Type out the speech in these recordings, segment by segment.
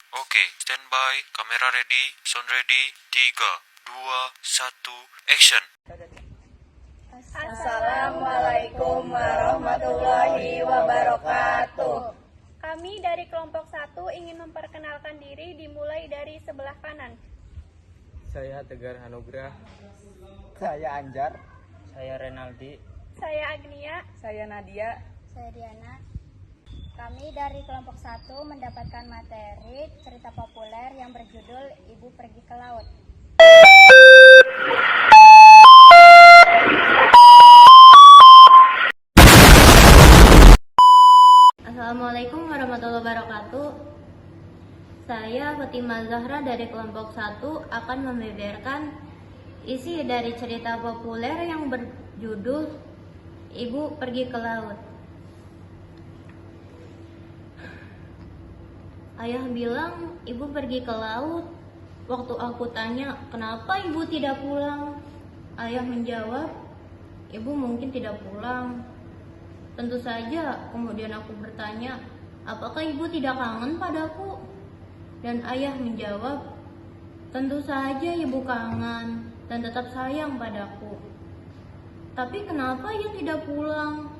Oke, standby, kamera ready, sound ready, 3, 2, 1, action. Assalamualaikum warahmatullahi wabarakatuh. Kami dari kelompok 1 ingin memperkenalkan diri dimulai dari sebelah kanan. Saya Tegar Hanugrah. Saya Anjar. Saya Renaldi. Saya Agnia. Saya Nadia. Saya Diana. Kami dari kelompok 1 mendapatkan materi cerita populer yang berjudul Ibu Pergi ke Laut. Assalamualaikum warahmatullahi wabarakatuh. Saya Fatimah Zahra dari kelompok 1 akan membeberkan isi dari cerita populer yang berjudul Ibu Pergi ke Laut. Ayah bilang ibu pergi ke laut. Waktu aku tanya, kenapa ibu tidak pulang? Ayah menjawab, ibu mungkin tidak pulang. Tentu saja, kemudian aku bertanya, apakah ibu tidak kangen padaku? Dan ayah menjawab, tentu saja ibu kangen dan tetap sayang padaku. Tapi kenapa ia tidak pulang?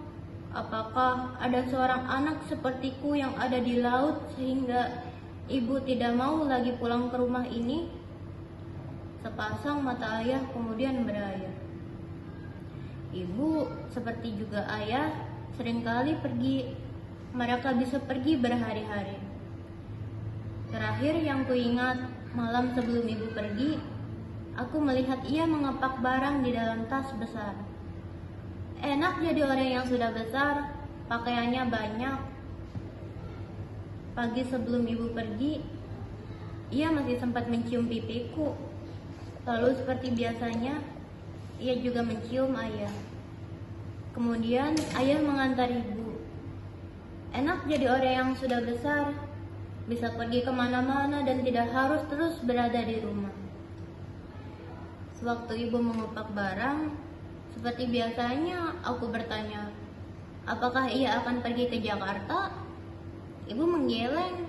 Apakah ada seorang anak sepertiku yang ada di laut sehingga ibu tidak mau lagi pulang ke rumah ini? Sepasang mata ayah kemudian berair. Ibu seperti juga ayah seringkali pergi. Mereka bisa pergi berhari-hari. Terakhir yang kuingat, malam sebelum ibu pergi, aku melihat ia mengepak barang di dalam tas besar. Enak jadi orang yang sudah besar, pakaiannya banyak. Pagi sebelum ibu pergi, ia masih sempat mencium pipiku. Lalu seperti biasanya, ia juga mencium ayah. Kemudian ayah mengantar ibu. Enak jadi orang yang sudah besar, bisa pergi kemana-mana dan tidak harus terus berada di rumah. Sewaktu ibu mengupak barang, seperti biasanya, aku bertanya, apakah ia akan pergi ke Jakarta? Ibu menggeleng.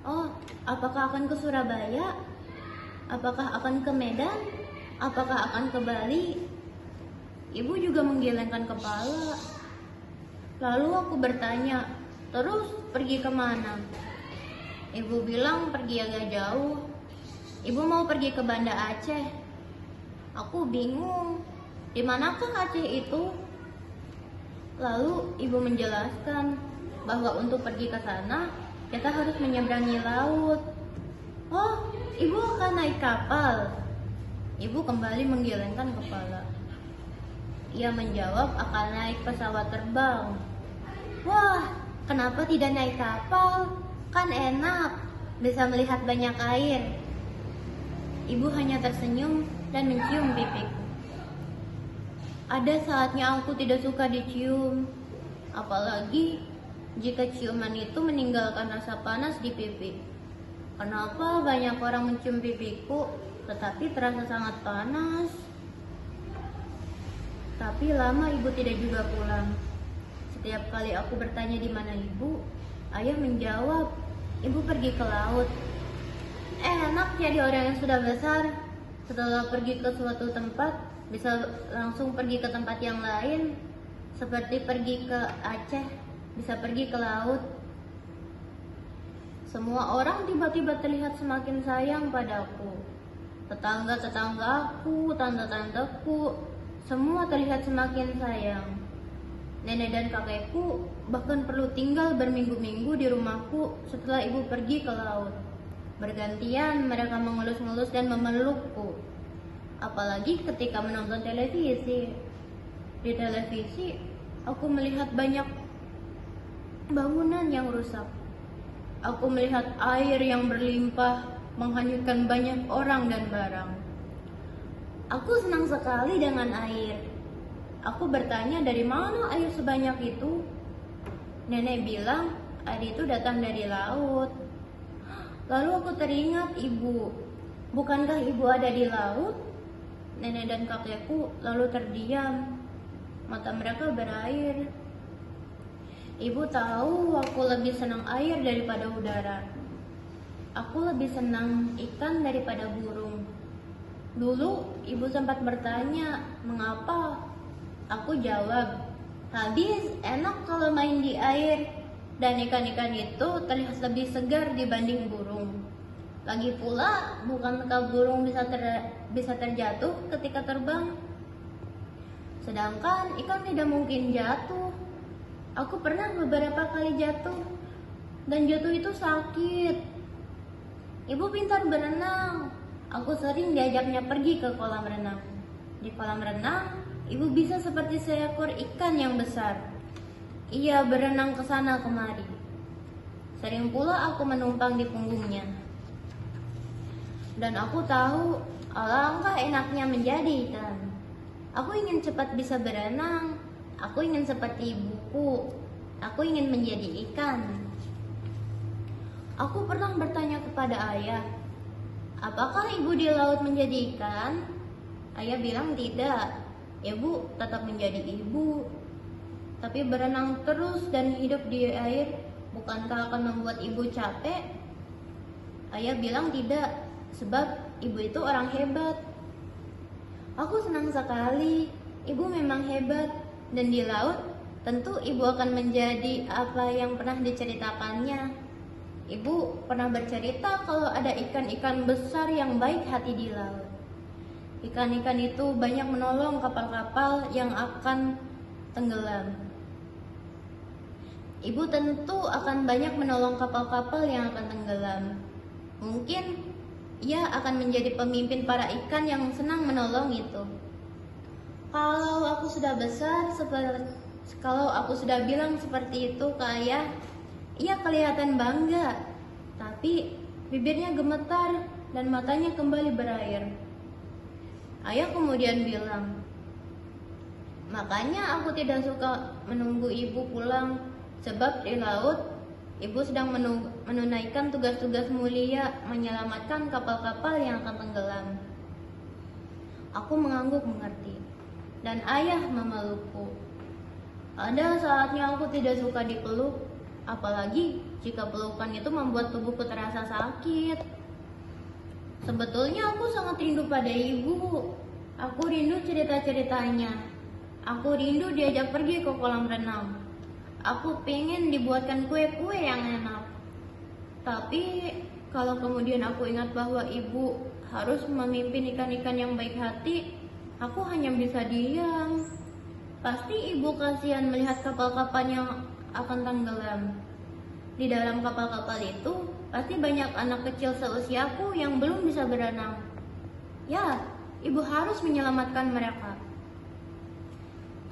Oh, apakah akan ke Surabaya? Apakah akan ke Medan? Apakah akan ke Bali? Ibu juga menggelengkan kepala. Lalu aku bertanya, terus pergi kemana? Ibu bilang pergi agak jauh. Ibu mau pergi ke Banda Aceh. Aku bingung. Di manakah Aceh itu? Lalu ibu menjelaskan bahwa untuk pergi ke sana kita harus menyeberangi laut. Oh, ibu akan naik kapal. Ibu kembali menggelengkan kepala. Ia menjawab akan naik pesawat terbang. Wah, kenapa tidak naik kapal? Kan enak, bisa melihat banyak air. Ibu hanya tersenyum dan mencium pipiku. Ada saatnya aku tidak suka dicium, apalagi jika ciuman itu meninggalkan rasa panas di pipi. Kenapa banyak orang mencium pipiku, tetapi terasa sangat panas? Tapi lama ibu tidak juga pulang. Setiap kali aku bertanya di mana ibu, ayah menjawab, ibu pergi ke laut. Enak jadi orang yang sudah besar, setelah pergi ke suatu tempat, bisa langsung pergi ke tempat yang lain, seperti pergi ke Aceh, bisa pergi ke laut. Semua orang tiba-tiba terlihat semakin sayang padaku. Tetangga-tetanggaku, tante-tanteku, semua terlihat semakin sayang. Nenek dan kakekku bahkan perlu tinggal berminggu-minggu di rumahku setelah ibu pergi ke laut. Bergantian mereka mengelus-ngelus dan memelukku. Apalagi ketika menonton televisi. Di televisi, aku melihat banyak bangunan yang rusak. Aku melihat air yang berlimpah menghanyutkan banyak orang dan barang. Aku senang sekali dengan air. Aku bertanya dari mana air sebanyak itu. Nenek bilang air itu datang dari laut. Lalu aku teringat ibu. Bukankah ibu ada di laut? Nenek dan kakekku lalu terdiam. Mata mereka berair. Ibu tahu aku lebih senang air daripada udara. aku lebih senang ikan daripada burung. Dulu ibu sempat bertanya mengapa. Aku jawab, habis enak kalau main di air dan ikan-ikan itu terlihat lebih segar dibanding burung. Lagi pula, bukankah burung bisa terjatuh ketika terbang? Sedangkan ikan tidak mungkin jatuh. Aku pernah beberapa kali jatuh, dan jatuh itu sakit. Ibu pintar berenang. Aku sering diajaknya pergi ke kolam renang. Di kolam renang, ibu bisa seperti seekor ikan yang besar. Ia berenang ke sana kemari. Sering pula aku menumpang di punggungnya. Dan aku tahu alangkah enaknya menjadi ikan. Aku ingin cepat bisa berenang. Aku ingin seperti ibuku. Aku ingin menjadi ikan. Aku pernah bertanya kepada ayah, apakah ibu di laut menjadi ikan? Ayah bilang tidak. Ibu tetap menjadi ibu. Tapi berenang terus dan hidup di air, bukankah akan membuat ibu capek? Ayah bilang tidak, sebab ibu itu orang hebat. Aku senang sekali, ibu memang hebat. Dan di laut, tentu ibu akan menjadi apa yang pernah diceritakannya. Ibu pernah bercerita kalau ada ikan-ikan besar yang baik hati di laut. Ikan-ikan itu banyak menolong kapal-kapal yang akan tenggelam. Ibu tentu akan banyak menolong kapal-kapal yang akan tenggelam. Mungkin ia akan menjadi pemimpin para ikan yang senang menolong itu. Kalau aku sudah besar, kalau aku sudah bilang seperti itu ke ayah, ia kelihatan bangga, tapi bibirnya gemetar dan matanya kembali berair. Ayah kemudian bilang, makanya aku tidak suka menunggu ibu pulang, sebab di laut ibu sedang menunaikan tugas-tugas mulia menyelamatkan kapal-kapal yang akan tenggelam. Aku mengangguk mengerti, dan ayah memelukku. Ada saatnya aku tidak suka dipeluk, apalagi jika pelukan itu membuat tubuhku terasa sakit. Sebetulnya aku sangat rindu pada ibu. Aku rindu cerita-ceritanya. Aku rindu diajak pergi ke kolam renang. Aku pengen dibuatkan kue-kue yang enak. Tapi kalau kemudian aku ingat bahwa ibu harus memimpin ikan-ikan yang baik hati, aku hanya bisa diam. Pasti ibu kasihan melihat kapal-kapal yang akan tenggelam. Di dalam kapal-kapal itu pasti banyak anak kecil seusiaku yang belum bisa berenang. Ya, ibu harus menyelamatkan mereka.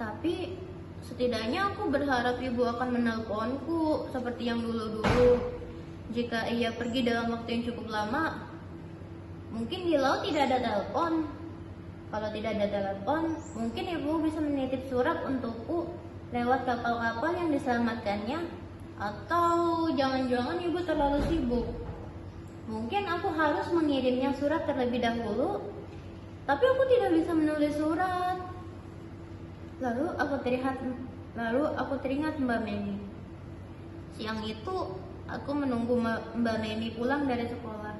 Tapi setidaknya aku berharap ibu akan menelponku seperti yang dulu-dulu. Jika ia pergi dalam waktu yang cukup lama, mungkin di laut tidak ada telepon. Kalau tidak ada telepon, mungkin ibu bisa menitip surat untukku lewat kapal-kapal yang diselamatkannya. Atau jangan-jangan ibu terlalu sibuk. Mungkin aku harus mengirimnya surat terlebih dahulu, tapi aku tidak bisa menulis surat. Lalu aku teringat Mbak Memi. Siang itu aku menunggu Mbak Memi pulang dari sekolah.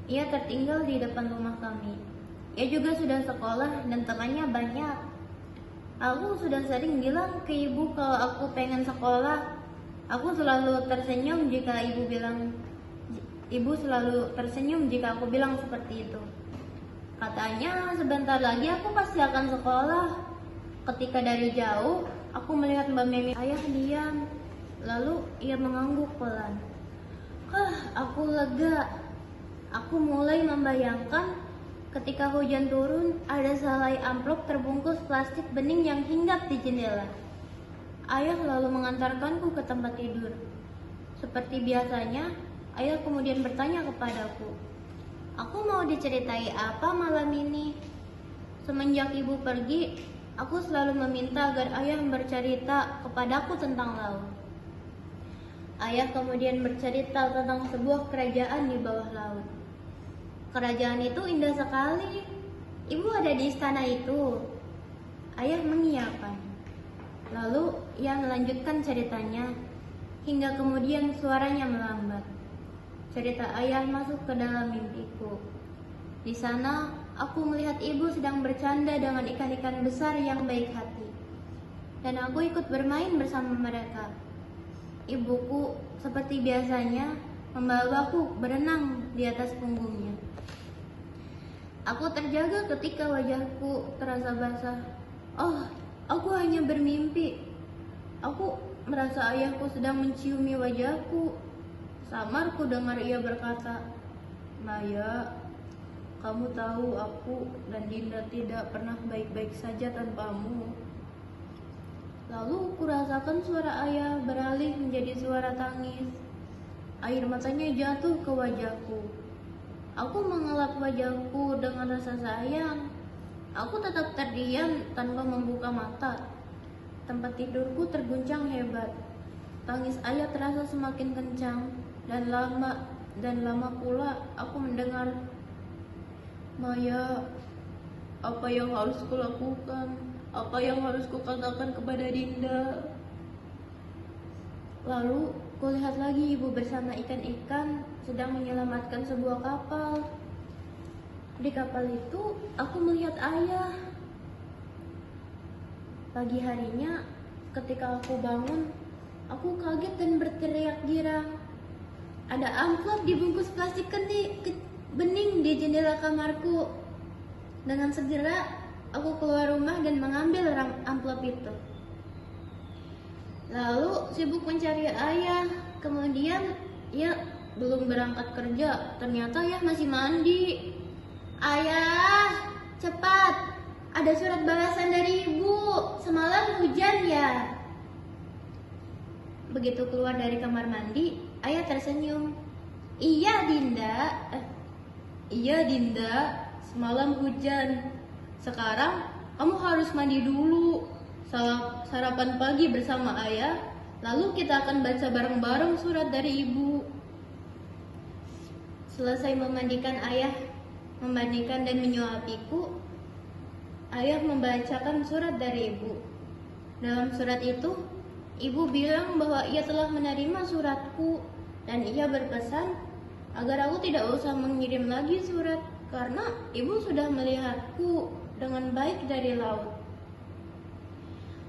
Ia tertinggal di depan rumah kami. Ia juga sudah sekolah dan temannya banyak. Aku sudah sering bilang ke ibu kalau aku pengen sekolah. Aku selalu tersenyum jika aku bilang seperti itu. Katanya sebentar lagi aku pasti akan sekolah. Ketika dari jauh, aku melihat Mbak Memi. Ayah diam, lalu ia mengangguk pelan. Aku lega. Aku mulai membayangkan ketika hujan turun, ada sehelai amplop terbungkus plastik bening yang hinggap di jendela. Ayah lalu mengantarkanku ke tempat tidur. Seperti biasanya, ayah kemudian bertanya kepadaku, aku mau diceritai apa malam ini? Semenjak ibu pergi, aku selalu meminta agar ayah bercerita kepadaku tentang laut. Ayah kemudian bercerita tentang sebuah kerajaan di bawah laut. Kerajaan itu indah sekali. Ibu ada di istana itu. Ayah mengiyakan. Lalu ia melanjutkan ceritanya hingga kemudian suaranya melambat. cerita ayah masuk ke dalam mimpiku. Di sana, aku melihat ibu sedang bercanda dengan ikan-ikan besar yang baik hati. Dan aku ikut bermain bersama mereka. Ibuku seperti biasanya membawaku berenang di atas punggungnya. Aku terjaga ketika wajahku terasa basah. Oh, aku hanya bermimpi. Aku merasa ayahku sedang menciumi wajahku. Samar ku dengar ia berkata, "Maya, kamu tahu aku dan Dinda tidak pernah baik-baik saja tanpamu." Lalu kurasakan suara ayah beralih menjadi suara tangis. Air matanya jatuh ke wajahku. Aku mengelap wajahku dengan rasa sayang. Aku tetap terdiam tanpa membuka mata. Tempat tidurku terguncang hebat. Tangis ayah terasa semakin kencang dan lama pula aku mendengar, "Maya, apa yang harus kulakukan? Apa yang harus kukatakan kepada Dinda?" Lalu kulihat lagi ibu bersama ikan-ikan sedang menyelamatkan sebuah kapal. Di kapal itu aku melihat ayah. Pagi harinya ketika aku bangun, aku kaget dan berteriak girang. Ada amplop dibungkus plastik bening di jendela kamarku. Dengan segera aku keluar rumah dan mengambil amplop itu. Lalu sibuk mencari ayah. Kemudian ia belum berangkat kerja. Ternyata ayah masih mandi. "Ayah, cepat! Ada surat balasan dari ibu. Semalam hujan ya?" Begitu keluar dari kamar mandi, ayah tersenyum. Iya Dinda, semalam hujan. Sekarang kamu harus mandi dulu, sarapan pagi bersama ayah, lalu kita akan baca bareng-bareng surat dari ibu." Selesai memandikan dan menyuapiku, ayah membacakan surat dari ibu. Dalam surat itu, ibu bilang bahwa ia telah menerima suratku dan ia berpesan agar aku tidak usah mengirim lagi surat karena ibu sudah melihatku dengan baik dari laut.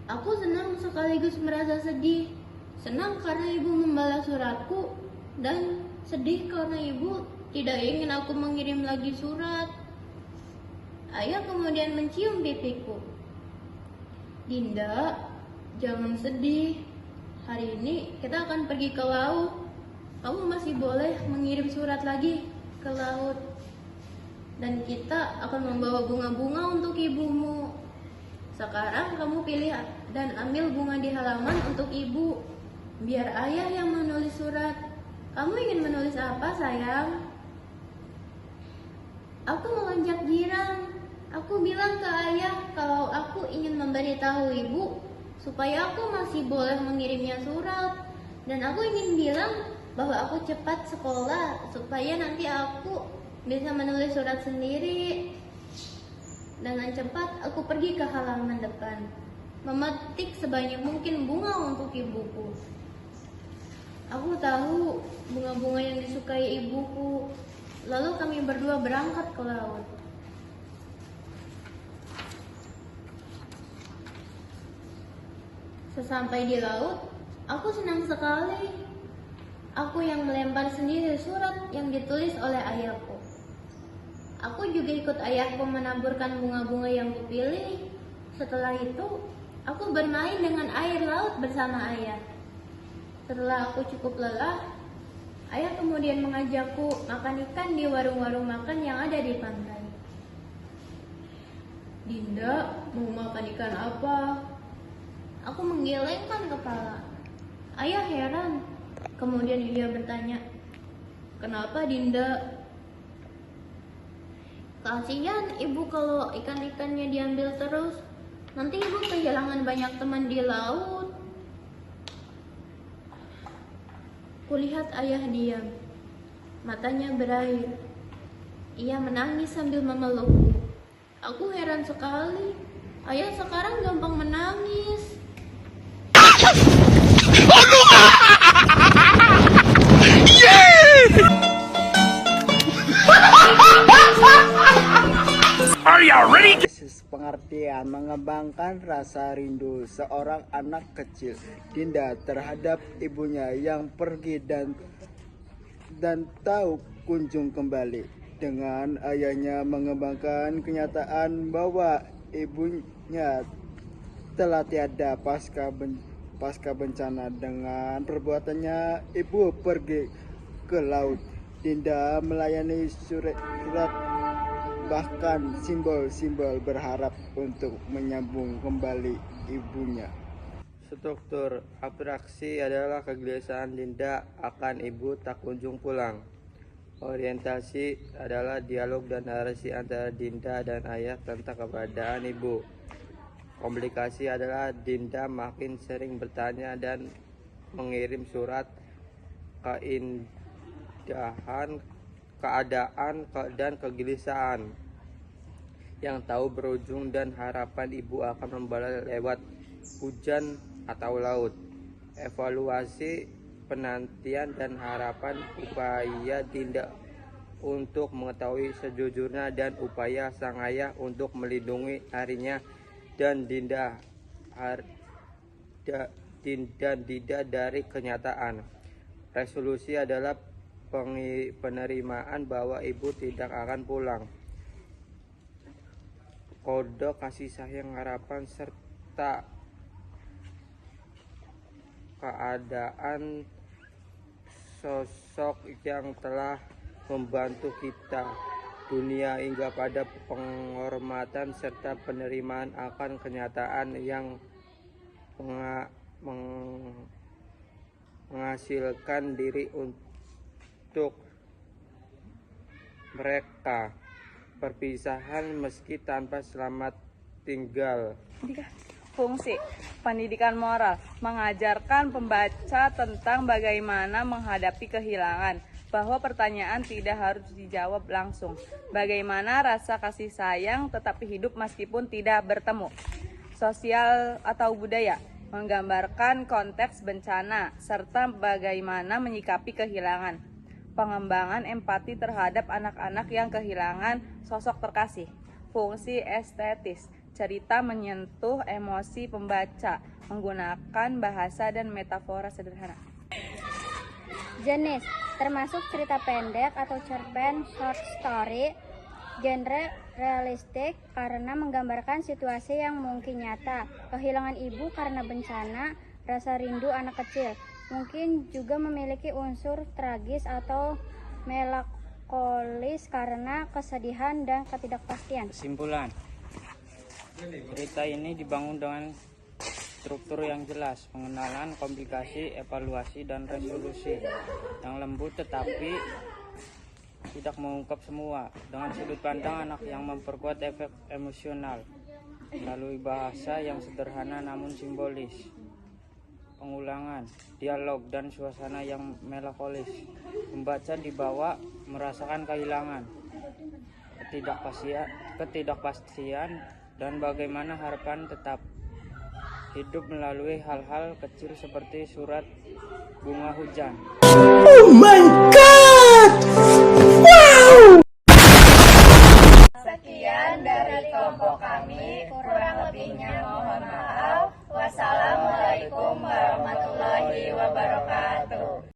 Aku senang sekaligus merasa sedih. Senang karena ibu membalas suratku dan sedih karena ibu tidak ingin aku mengirim lagi surat. Ayah kemudian mencium pipiku. "Dinda, jangan sedih. Hari ini kita akan pergi ke laut. Kamu masih boleh mengirim surat lagi ke laut. Dan kita akan membawa bunga-bunga untuk ibumu. Sekarang kamu pilih dan ambil bunga di halaman untuk ibu. Biar ayah yang menulis surat. Kamu ingin menulis apa, sayang?" Aku melonjak girang. Aku bilang ke ayah kalau aku ingin memberitahu ibu supaya aku masih boleh mengirimnya surat. Dan aku ingin bilang bahwa aku cepat sekolah supaya nanti aku bisa menulis surat sendiri. Dengan cepat aku pergi ke halaman depan, memetik sebanyak mungkin bunga untuk ibuku. Aku tahu bunga-bunga yang disukai ibuku. Lalu kami berdua berangkat ke laut. Sesampai di laut, aku senang sekali. Aku yang melempar sendiri surat yang ditulis oleh ayahku. Aku juga ikut ayahku menaburkan bunga-bunga yang kupilih. Setelah itu, aku bermain dengan air laut bersama ayah. Setelah aku cukup lelah, ayah kemudian mengajakku makan ikan di warung-warung makan yang ada di pantai. "Dinda, mau makan ikan apa?" Aku menggelengkan kepala. Ayah heran. Kemudian dia bertanya, "Kenapa, Dinda?" "Kasihan ibu kalau ikan-ikannya diambil terus. Nanti ibu kehilangan banyak teman di laut." Kulihat ayah diam. Matanya berair. Ia menangis sambil memelukku. Aku heran sekali. Ayah sekarang gampang menangis. Yeah! Pengertian mengembangkan rasa rindu seorang anak kecil Dinda terhadap ibunya yang pergi dan tahu kunjung kembali. Dengan ayahnya mengembangkan kenyataan bahwa ibunya telah tiada pasca bencana. Dengan perbuatannya ibu pergi ke laut, Dinda melayani surat bahkan simbol-simbol berharap untuk menyambung kembali ibunya. Struktur abstraksi adalah kegelisahan Dinda akan ibu tak kunjung pulang. Orientasi adalah dialog dan narasi antara Dinda dan ayah tentang keberadaan ibu. Komplikasi adalah Dinda makin sering bertanya dan mengirim surat keadaan dan kegelisahan yang tahu berujung dan harapan ibu akan membalas lewat hujan atau laut. Evaluasi penantian dan harapan upaya Dinda untuk mengetahui sejujurnya dan upaya sang ayah untuk melindungi harinya dan Dinda dari kenyataan. Resolusi adalah penerimaan bahwa ibu tidak akan pulang. Kode kasih sayang, harapan, serta keadaan sosok yang telah membantu kita dunia hingga pada penghormatan serta penerimaan akan kenyataan yang menghasilkan diri untuk mereka. Perpisahan meski tanpa selamat tinggal. Fungsi pendidikan moral mengajarkan pembaca tentang bagaimana menghadapi kehilangan, bahwa pertanyaan tidak harus dijawab langsung. Bagaimana rasa kasih sayang tetap hidup meskipun tidak bertemu. Sosial atau budaya menggambarkan konteks bencana serta bagaimana menyikapi kehilangan. Pengembangan empati terhadap anak-anak yang kehilangan sosok terkasih. Fungsi estetis, cerita menyentuh emosi pembaca menggunakan bahasa dan metafora sederhana. Jenis termasuk cerita pendek atau cerpen short story. Genre realistik karena menggambarkan situasi yang mungkin nyata. Kehilangan ibu karena bencana, rasa rindu anak kecil. Mungkin juga memiliki unsur tragis atau melankolis karena kesedihan dan ketidakpastian. Kesimpulan, cerita ini dibangun dengan struktur yang jelas, pengenalan, komplikasi, evaluasi, dan resolusi yang lembut tetapi tidak mengungkap semua, dengan sudut pandang anak yang memperkuat efek emosional melalui bahasa yang sederhana namun simbolis. Pengulangan, dialog, dan suasana yang melankolis. Pembaca dibawa merasakan kehilangan, ketidakpastian, dan bagaimana harapan tetap hidup melalui hal-hal kecil seperti surat bunga hujan. Oh my God!